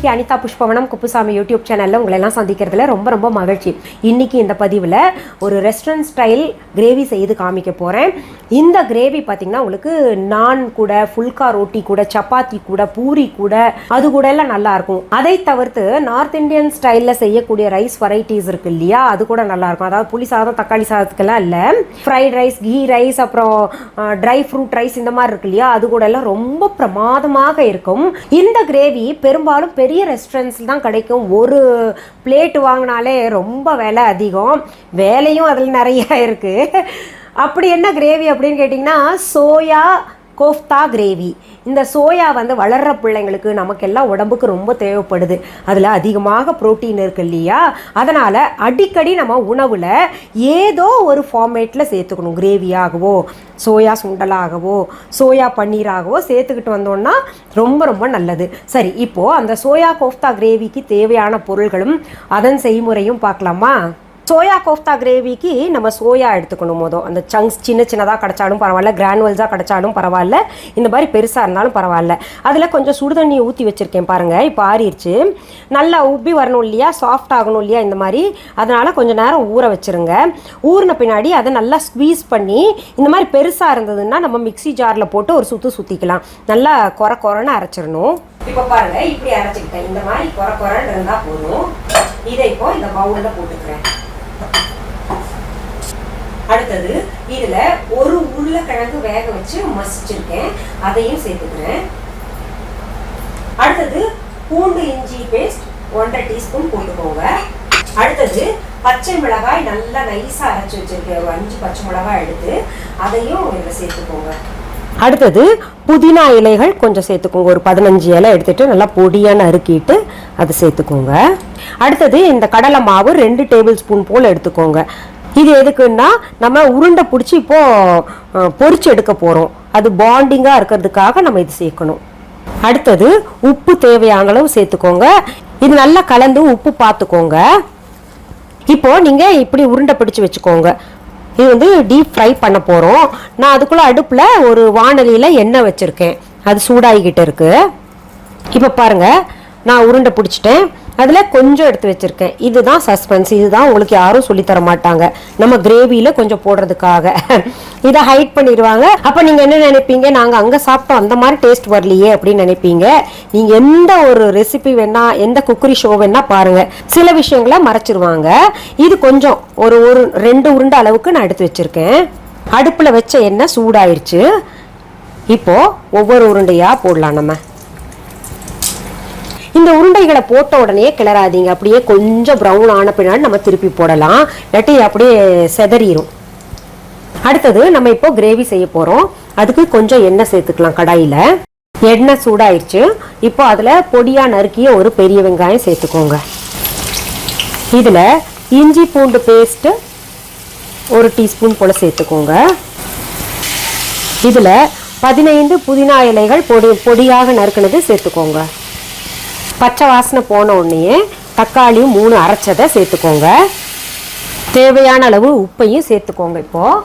இன்னைக்கு அனிதா புஷ்பவனம்குப்புசாமி யூடியூப் சேனலில் உங்களை எல்லாம் சந்திக்கிறதுல ரொம்ப மகிழ்ச்சி. இன்னைக்கு இந்த பதிவில் ஒரு ரெஸ்டாரண்ட் ஸ்டைல் கிரேவி செய்து காமிக்க போகிறேன். இந்த கிரேவி பார்த்தீங்கன்னா உங்களுக்கு நான் கூட, ஃபுல்கா ரோட்டி கூட, சப்பாத்தி கூட, பூரி கூட, அது கூட எல்லாம் நல்லா இருக்கும். அதை தவிர்த்து நார்த் இந்தியன் ஸ்டைலில் செய்யக்கூடிய ரைஸ் வெரைட்டிஸ் இருக்கு இல்லையா, அது கூட நல்லா இருக்கும். அதாவது புளி சாதம், தக்காளி சாதத்துக்கெல்லாம் இல்லை, ஃப்ரைட் ரைஸ், கீ ரைஸ், அப்புறம் ட்ரை ஃப்ரூட் ரைஸ், இந்த மாதிரி இருக்கு இல்லையா, அது கூட எல்லாம் ரொம்ப பிரமாதமாக இருக்கும். இந்த கிரேவி பெரும்பாலும் பெரிய ரெஸ்டாரண்ட்ஸில் தான் கிடைக்கும். ஒரு பிளேட் வாங்கினாலே ரொம்ப விலை அதிகம், வேலையும் அதில் நிறைய இருக்குது. அப்படி என்ன கிரேவி அப்படின்னு கேட்டிங்கன்னா, சோயா கோஃப்தா கிரேவி. இந்த சோயா வளர்கிற பிள்ளைங்களுக்கு நமக்கெல்லாம் உடம்புக்கு ரொம்ப தேவைப்படுது. அதில் அதிகமாக புரோட்டீன் இருக்கு இல்லையா, அதனால் அடிக்கடி நம்ம உணவில் ஏதோ ஒரு ஃபார்மேட்டில் சேர்த்துக்கணும். கிரேவியாகவோ, சோயா சுண்டலாகவோ, சோயா பன்னீராகவோ சேர்த்துக்கிட்டு வந்தோம்னா ரொம்ப நல்லது. சரி, இப்போது அந்த சோயா கோஃப்தா கிரேவிக்கு தேவையான பொருள்களும் அதன் செய்முறையும் பார்க்கலாமா? சோயா கோஃப்தா கிரேவிக்கு நம்ம சோயா எடுத்துக்கணும். மொதல் அந்த சங்க்ஸ் சின்னதாக கிடச்சாலும் பரவாயில்ல, கிரானுவல்ஸாக கிடச்சாலும் பரவாயில்ல, இந்த மாதிரி பெருசாக இருந்தாலும் பரவாயில்ல. அதில் கொஞ்சம் சுடு தண்ணியை ஊற்றி வச்சுருக்கேன் பாருங்கள். இப்போ ஆறிடுச்சு. நல்லா உப்பி வரணும் இல்லையா, சாஃப்ட் ஆகணும் இல்லையா, இந்த மாதிரி. அதனால் கொஞ்சம் நேரம் ஊற வச்சுருங்க. ஊறின பின்னாடி அதை நல்லா ஸ்க்வீஸ் பண்ணி, இந்த மாதிரி பெருசாக இருந்ததுன்னா நம்ம மிக்சி ஜாரில் போட்டு ஒரு சுற்றிக்கலாம். நல்லா கொரன்னு அரைச்சிடணும். இப்போ பாருங்கள், இப்படி அரைச்சிக்கிட்டேன். இந்த மாதிரி கொரன்னு இருந்தால் போதும். இதை இப்போ இந்த பவுலில் போட்டுக்கிறேன். அடுத்தது இதுல ஒரு உருளைக்கிழங்கு வேக வச்சு மசிச்சிருக்கேன், அதையும் சேர்த்துக்கிறேன். அடுத்தது பூண்டு இஞ்சி பேஸ்ட் 1.5 டீஸ்பூன் போட்டுக்கோங்க. அடுத்தது பச்சை மிளகாய் நல்லா நைஸா அரைச்சி வச்சிருக்கேன், ஒரு 5 பச்சை மிளகாய் எடுத்து அதையும் இதில் சேர்த்துக்கோங்க. அடுத்தது புதினா இலைகள் கொஞ்சம் சேர்த்துக்கோங்க, ஒரு 15 இலை எடுத்துட்டு நல்லா பொடியாக நறுக்கிட்டு அதை சேர்த்துக்கோங்க. அடுத்தது இந்த கடலை மாவு 2 டேபிள் ஸ்பூன் போல் எடுத்துக்கோங்க. இது எதுக்குன்னா, நம்ம உருண்டை பிடிச்சி இப்போது பொரிச்சு எடுக்க போகிறோம், அது பாண்டிங்காக இருக்கிறதுக்காக நம்ம இது சேர்க்கணும். அடுத்தது உப்பு தேவையான அளவு சேர்த்துக்கோங்க. இது நல்லா கலந்து உப்பு பார்த்துக்கோங்க. இப்போது நீங்கள் இப்படி உருண்டை பிடிச்சி வச்சுக்கோங்க. இது டீப் ஃப்ரை பண்ண போகிறோம். நான் அதுக்குள்ளே அடுப்பில் ஒரு வாணலியில் எண்ணெய் வச்சுருக்கேன், அது சூடாகிக்கிட்டு இருக்குது. இப்போ பாருங்கள், நான் உருண்டை பிடிச்சிட்டேன், அதில் கொஞ்சம் எடுத்து வச்சுருக்கேன். இதுதான் சஸ்பென்ஸ், இதுதான் உங்களுக்கு யாரும் சொல்லித்தர மாட்டாங்க, நம்ம கிரேவியில் கொஞ்சம் போடுறதுக்காக. இதை ஹைட் பண்ணிடுவாங்க. அப்போ நீங்கள் என்ன நினைப்பீங்க, நாங்கள் அங்கே சாப்பிட்டோம் அந்த மாதிரி டேஸ்ட் வரலையே அப்படின்னு நினைப்பீங்க. நீங்கள் எந்த ஒரு ரெசிபி வேணால், எந்த குக்கரி ஷோ வேணால் பாருங்கள், சில விஷயங்களை மறைச்சிருவாங்க. இது கொஞ்சம் ஒரு 2 உருண்டை அளவுக்கு நான் எடுத்து வச்சுருக்கேன். அடுப்பில் வச்ச எண்ணெய் சூடாயிருச்சு. இப்போது ஒவ்வொரு உருண்டையாக போடலாம். நம்ம இந்த உருண்டைகளை போட்ட உடனே கிளறாதீங்க, அப்படியே கொஞ்சம் ப்ரௌன் ஆன பின்னாடி நம்ம திருப்பி போடலாம், இல்லாட்டி அப்படியே செதறிடும். அடுத்தது நம்ம இப்போ கிரேவி செய்ய போகிறோம். அதுக்கு கொஞ்சம் எண்ணெய் சேர்த்துக்கலாம். கடாயில் எண்ணெய் சூடாயிருச்சு. இப்போ அதில் பொடியாக நறுக்கிய ஒரு பெரிய வெங்காயம் சேர்த்துக்கோங்க. இதில் இஞ்சி பூண்டு பேஸ்ட்டு 1 டீஸ்பூன் போல் சேர்த்துக்கோங்க. இதில் 15 புதினா இலைகள் பொடியாக நறுக்கினது சேர்த்துக்கோங்க. பச்சை வாசனை போன உடனே தக்காளியும் 3 அரைச்சதை சேர்த்துக்கோங்க. தேவையான அளவு உப்பையும் சேர்த்துக்கோங்க. இப்போது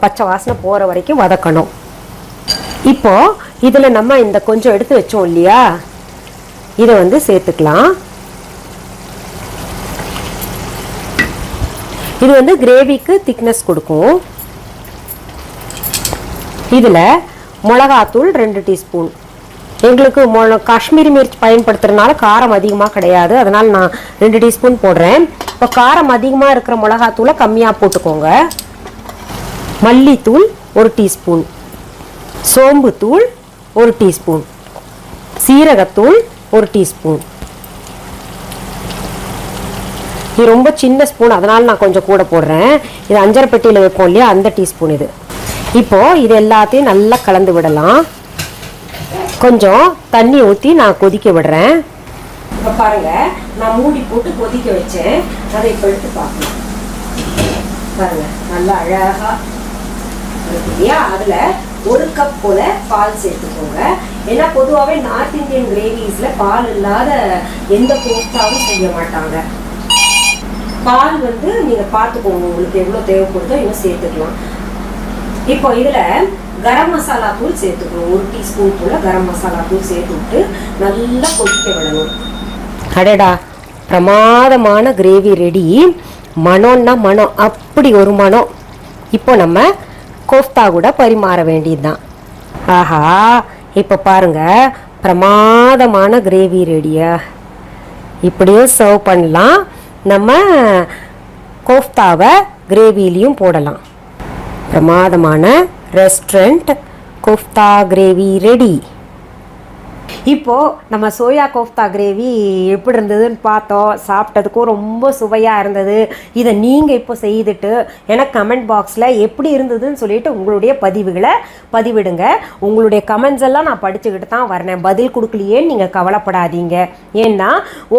பச்சை வாசனை போகிற வரைக்கும் வதக்கணும். இப்போது இதில் நம்ம இந்த கொஞ்சம் எடுத்து வச்சோம் இல்லையா, இதை சேர்த்துக்கலாம். இது கிரேவிக்கு திக்னஸ் கொடுக்கும். இதில் மிளகாத்தூள் 2 டீஸ்பூன். எங்களுக்கு காஷ்மீரி மிர்ச் பயன்படுத்துறதுனால காரம் அதிகமாக கிடையாது, அதனால் நான் 2 டீஸ்பூன் போடுறேன். இப்போ காரம் அதிகமாக இருக்கிற மிளகாத்தூளை கம்மியாக போட்டுக்கோங்க. மல்லித்தூள் 1 டீஸ்பூன், சோம்புத்தூள் 1 டீஸ்பூன், சீரகத்தூள் 1 டீஸ்பூன். இது ரொம்ப சின்ன ஸ்பூன், அதனால் நான் கொஞ்சம் கூட போடுறேன். இது அஞ்சரை பெட்டியில் வைப்போம் இல்லையா, அந்த டீஸ்பூன் இது. இப்போது இது எல்லாத்தையும் நல்லா கலந்து விடலாம். கொஞ்சம் தண்ணி ஊற்றி நான் கொதிக்க விடுறேன். இப்போ பாருங்கள், நான் மூடி போட்டு கொதிக்க வச்சேன். அதை இப்போ எடுத்து பார்க்கலாம். பாருங்கள், நல்லா அழகாக இருக்கு இல்லையா. அதில் 1 கப் போல் பால் சேர்த்துக்கோங்க. ஏன்னா பொதுவாகவே நார்த் இந்தியன் கிரேவிஸில் பால் இல்லாத எந்த கோஃப்தாவும் செய்ய மாட்டாங்க. பால் நீங்கள் பார்த்துக்கோங்க, உங்களுக்கு எவ்வளோ தேவைப்படுதோ இன்னும் சேர்த்துக்கலாம். இப்போ இதில் கரம் மசாலா தூள் சேர்த்துக்கணும். 1 டீஸ்பூன் போல் கரம் மசாலா தூள் சேர்த்து விட்டு நல்லா கொதிக்க விடணும். அடடா, பிரமாதமான கிரேவி ரெடி. மனம்னா மனம், அப்படி ஒரு மனம். இப்போ நம்ம கோஃப்தா கூட பரிமாற வேண்டியதுதான். ஆஹா, இப்போ பாருங்க, பிரமாதமான கிரேவி ரெடியா. இப்படியும் சர்வ் பண்ணலாம். நம்ம கோஃப்தாவை கிரேவிலையும் போடலாம். பிரமாதமான ரெஸ்டாரண்ட் கோஃப்தா கிரேவி ரெடி. இப்போது நம்ம சோயா கோஃப்தா கிரேவி எப்படி இருந்ததுன்னு பார்த்தோம். சாப்பிட்டதுக்கும் ரொம்ப சுவையாக இருந்தது. இதை நீங்கள் இப்போ செய்துட்டு எனக்கு கமெண்ட் பாக்ஸில் எப்படி இருந்ததுன்னு சொல்லிட்டு உங்களுடைய பதிவுகளை பதிவிடுங்க. உங்களுடைய கமெண்ட்ஸ் எல்லாம் நான் படிச்சுக்கிட்டு தான் வரேன். பதில் கொடுக்கலையேன்னு நீங்கள் கவலைப்படாதீங்க. ஏன்னா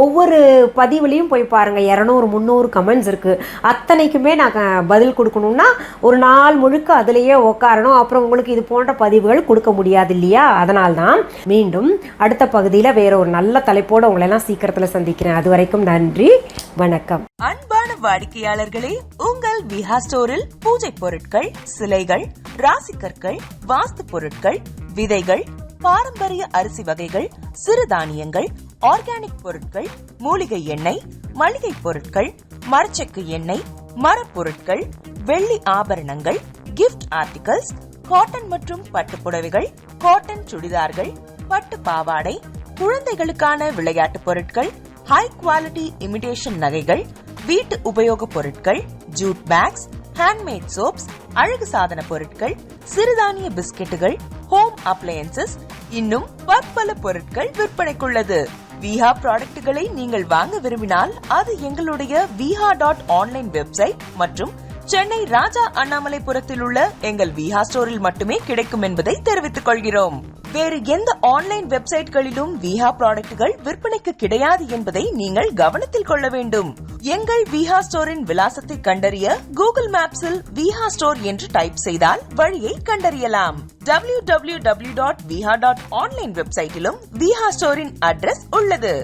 ஒவ்வொரு பதிவுலையும் போய் பாருங்கள், 200-300 கமெண்ட்ஸ் இருக்குது. அத்தனைக்குமே நான் பதில் கொடுக்கணுன்னா ஒரு நாள் முழுக்க அதிலேயே உட்காரணும். அப்புறம் உங்களுக்கு இது போன்ற பதிவுகள் கொடுக்க முடியாது இல்லையா? அதனால்தான் மீண்டும் அடுத்த பகுதியில் வேற ஒரு நல்ல தலைப்போடு உங்களை எல்லாம் சீக்கிரத்தில் சந்திக்கிறேன். அது வரைக்கும் நன்றி, வணக்கம். அன்பான வாடிக்கையாளர்களே, உங்கள் விஹா ஸ்டோரில் பூஜை பொருட்கள், சிலைகள், ராசிக்கற்கள், வாஸ்து பொருட்கள், விதைகள், பாரம்பரிய அரிசி வகைகள், சிறுதானியங்கள், ஆர்கானிக் பொருட்கள், மூலிகை எண்ணெய், மளிகை பொருட்கள், மரச்செக்கு எண்ணெய், மரப்பொருட்கள், வெள்ளி ஆபரணங்கள், கிஃப்ட் ஆர்டிகல்ஸ், காட்டன் மற்றும் பட்டு புடவைகள், காட்டன் சுடிதார்கள், பட்டு பாவாடை, குழந்தைகளுக்கான விளையாட்டு பொருட்கள், ஹை குவாலிட்டி இமிடேஷன் நகைகள், வீட்டு உபயோக பொருட்கள், ஜூட் பேக்ஸ், ஹேண்ட்மேட் சோப்ஸ், அழகு சாதன பொருட்கள், சிறுதானிய பிஸ்கெட்டுகள், ஹோம் அப்ளையன்சஸ், இன்னும் பற்பல பொருட்கள் விற்பனைக்குள்ளது. விஹா ப்ராடக்ட்களை நீங்கள் வாங்க விரும்பினால் அது எங்களுடைய viha.online வெப்சைட் மற்றும் சென்னை ராஜா அண்ணாமலைபுரத்தில் உள்ள எங்கள் விஹா ஸ்டோரில் மட்டுமே கிடைக்கும் என்பதை தெரிவித்துக் கொள்கிறோம். வேறு எந்த ஆன்லைன் வெப்சைட்களிலும் விஹா ப்ராடக்ட்கள் விற்பனைக்கு கிடையாது என்பதை நீங்கள் கவனத்தில் கொள்ள வேண்டும். எங்கள் விஹா ஸ்டோரின் விலாசத்தை கண்டறிய கூகுள் மேப்ஸில் விஹா ஸ்டோர் என்று டைப் செய்தால் வழியை கண்டறியலாம். www.viha.online வெப்சைட்டிலும் விஹா ஸ்டோரின் அட்ரஸ் உள்ளது.